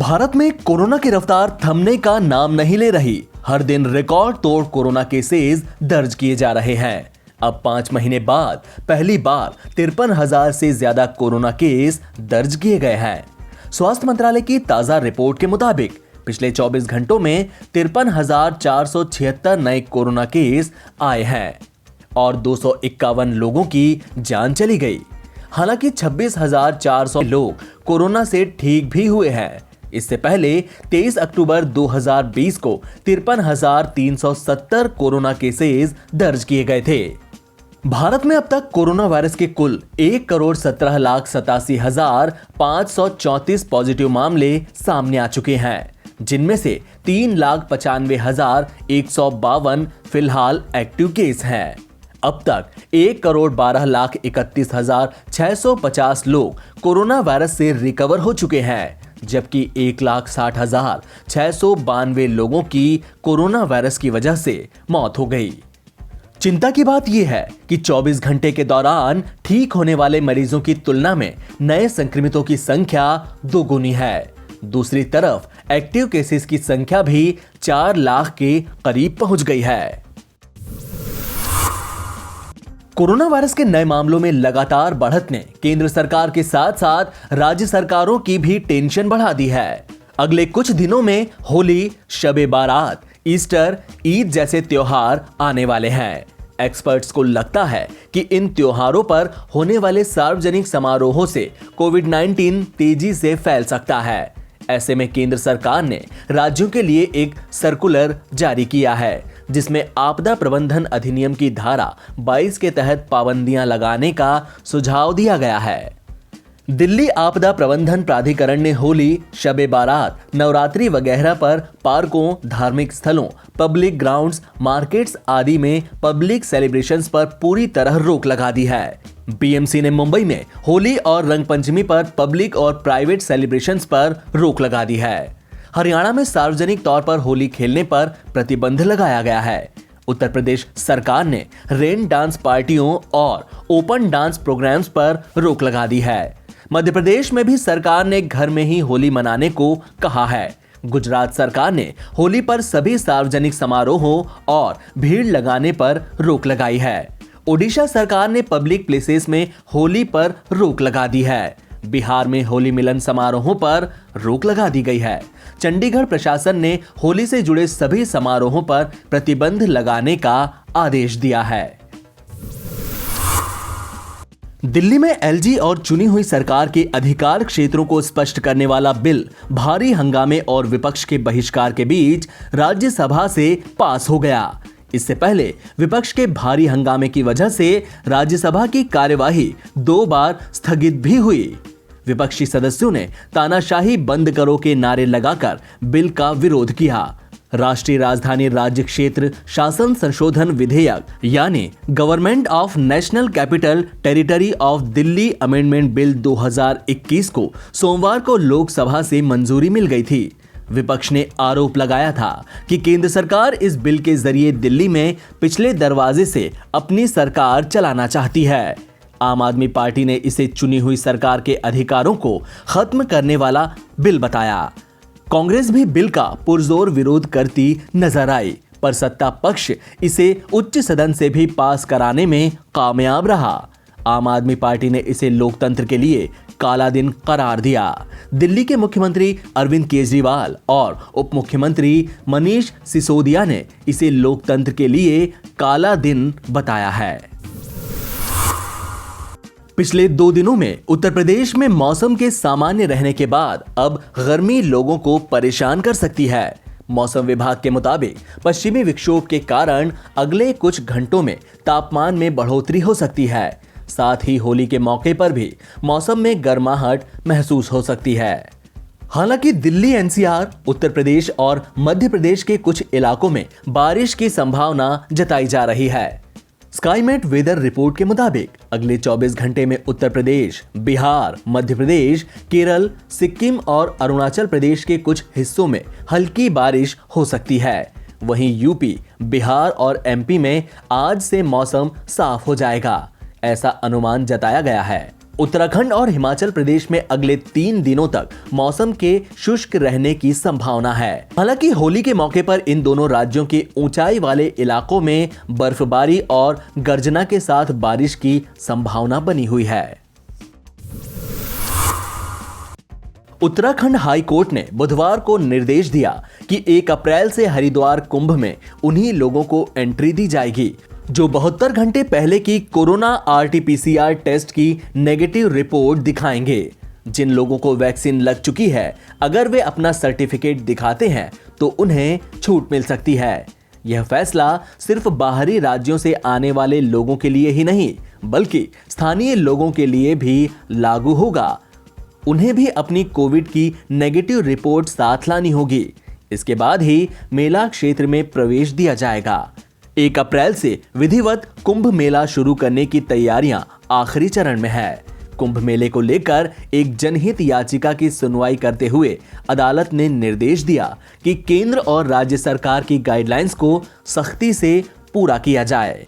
भारत में कोरोना की रफ्तार थमने का नाम नहीं ले रही। हर दिन रिकॉर्ड तोड़ कोरोना केसेस दर्ज किए जा रहे हैं। अब 5 महीने बाद पहली बार 53,000 से ज्यादा कोरोना केस दर्ज किए गए हैं। स्वास्थ्य मंत्रालय की ताजा रिपोर्ट के मुताबिक पिछले 24 घंटों में 53,476 नए कोरोना केस आए हैं और 251 लोगों की जान चली गई। हालांकि 26,400 लोग कोरोना से ठीक भी हुए हैं। इससे पहले 23 अक्टूबर 2020 को 53,370 कोरोना केसेस दर्ज किए गए थे। भारत में अब तक कोरोना वायरस के कुल 1,17,87,534 पॉजिटिव मामले सामने आ चुके हैं, जिनमें से 3,95,152 फिलहाल एक्टिव केस हैं। अब तक 1,12,31,650 लोग कोरोना वायरस से रिकवर हो चुके हैं, जबकि 1,60,692 लोगों की कोरोना वायरस की वजह से मौत हो गई। चिंता की बात यह है कि 24 घंटे के दौरान ठीक होने वाले मरीजों की तुलना में नए संक्रमितों की संख्या दोगुनी है। दूसरी तरफ एक्टिव केसेस की संख्या भी 4 लाख के करीब पहुंच गई है। कोरोना वायरस के नए मामलों में लगातार बढ़त ने केंद्र सरकार के साथ साथ राज्य सरकारों की भी टेंशन बढ़ा दी है। अगले कुछ दिनों में होली, शबे बारात, ईस्टर, ईद जैसे त्योहार आने वाले हैं। एक्सपर्ट्स को लगता है कि इन त्योहारों पर होने वाले सार्वजनिक समारोहों से कोविड-19 तेजी से फैल सकता है। ऐसे में केंद्र सरकार ने राज्यों के लिए एक सर्कुलर जारी किया है, जिसमें आपदा प्रबंधन अधिनियम की धारा 22 के तहत पाबंदियां लगाने का सुझाव दिया गया है। दिल्ली आपदा प्रबंधन प्राधिकरण ने होली, शबे बारात, नवरात्रि वगैरह पर पार्कों, धार्मिक स्थलों, पब्लिक ग्राउंड्स, मार्केट्स आदि में पब्लिक सेलिब्रेशंस पर पूरी तरह रोक लगा दी है। बीएमसी ने मुंबई में होली और रंग पंचमी पर पब्लिक और प्राइवेट सेलिब्रेशंस पर रोक लगा दी है। हरियाणा में सार्वजनिक तौर पर होली खेलने पर प्रतिबंध लगाया गया है। उत्तर प्रदेश सरकार ने रेन डांस पार्टियों और ओपन डांस प्रोग्राम्स पर रोक लगा दी है। मध्य प्रदेश में भी सरकार ने घर में ही होली मनाने को कहा है। गुजरात सरकार ने होली पर सभी सार्वजनिक समारोहों और भीड़ लगाने पर रोक लगाई है। ओडिशा सरकार ने पब्लिक प्लेसेस में होली पर रोक लगा दी है। बिहार में होली मिलन समारोहों पर रोक लगा दी गई है। चंडीगढ़ प्रशासन ने होली से जुड़े सभी समारोहों पर प्रतिबंध लगाने का आदेश दिया है। दिल्ली में एलजी और चुनी हुई सरकार के अधिकार क्षेत्रों को स्पष्ट करने वाला बिल भारी हंगामे और विपक्ष के बहिष्कार के बीच राज्यसभा से पास हो गया। इससे पहले विपक्ष के भारी हंगामे की वजह से राज्यसभा की कार्यवाही 2 बार स्थगित भी हुई। विपक्षी सदस्यों ने तानाशाही बंद करो के नारे लगाकर बिल का विरोध किया। राष्ट्रीय राजधानी राज्य क्षेत्र शासन संशोधन विधेयक यानी government of national capital territory of Delhi amendment bill 2021 को सोमवार को लोकसभा से मंजूरी मिल गई थी। विपक्ष ने आरोप लगाया था कि केंद्र सरकार इस बिल के जरिए दिल्ली में पिछले दरवाजे से अपनी सरकार चलाना चाहती है। आम आदमी पार्टी ने इसे चुनी हुई सरकार के अधिकारों को खत्म करने वाला बिल बताया। कांग्रेस भी बिल का पुरजोर विरोध करती नजर आई, पर सत्ता पक्ष इसे उच्च सदन से भी पास कराने में कामयाब रहा। आम आदमी पार्टी ने इसे लोकतंत्र के लिए काला दिन करार दिया। दिल्ली के मुख्यमंत्री अरविंद केजरीवाल और उप मुख्यमंत्री मनीष सिसोदिया ने इसे लोकतंत्र के लिए काला दिन बताया है। पिछले 2 दिनों में उत्तर प्रदेश में मौसम के सामान्य रहने के बाद अब गर्मी लोगों को परेशान कर सकती है। मौसम विभाग के मुताबिक पश्चिमी विक्षोभ के कारण अगले कुछ घंटों में तापमान में बढ़ोतरी हो सकती है। साथ ही होली के मौके पर भी मौसम में गर्माहट महसूस हो सकती है। हालांकि दिल्ली, एनसीआर, उत्तर प्रदेश और मध्य प्रदेश के कुछ इलाकों में बारिश की संभावना जताई जा रही है। स्काईमेट वेदर रिपोर्ट के मुताबिक अगले 24 घंटे में उत्तर प्रदेश, बिहार, मध्य प्रदेश, केरल, सिक्किम और अरुणाचल प्रदेश के कुछ हिस्सों में हल्की बारिश हो सकती है। वहीं यूपी, बिहार और एमपी में आज से मौसम साफ हो जाएगा, ऐसा अनुमान जताया गया है। उत्तराखंड और हिमाचल प्रदेश में अगले 3 दिनों तक मौसम के शुष्क रहने की संभावना है। हालांकि होली के मौके पर इन दोनों राज्यों के ऊंचाई वाले इलाकों में बर्फबारी और गर्जना के साथ बारिश की संभावना बनी हुई है। उत्तराखंड हाई कोर्ट ने बुधवार को निर्देश दिया कि 1 अप्रैल से हरिद्वार कुंभ में उन्हीं लोगों को एंट्री दी जाएगी जो 72 घंटे पहले की कोरोना RT-PCR टेस्ट की नेगेटिव रिपोर्ट दिखाएंगे। जिन लोगों को वैक्सीन लग चुकी है, अगर वे अपना सर्टिफिकेट दिखाते हैं तो उन्हें छूट मिल सकती है। यह फैसला सिर्फ बाहरी राज्यों से आने वाले लोगों के लिए ही नहीं, बल्कि स्थानीय लोगों के लिए भी लागू होगा। उन्हें भी अपनी कोविड की नेगेटिव रिपोर्ट साथ लानी होगी। इसके बाद ही मेला क्षेत्र में प्रवेश दिया जाएगा। 1 अप्रैल से विधिवत कुंभ मेला शुरू करने की तैयारियां आखिरी चरण में है। कुंभ मेले को लेकर एक जनहित याचिका की सुनवाई करते हुए अदालत ने निर्देश दिया कि केंद्र और राज्य सरकार की गाइडलाइंस को सख्ती से पूरा किया जाए।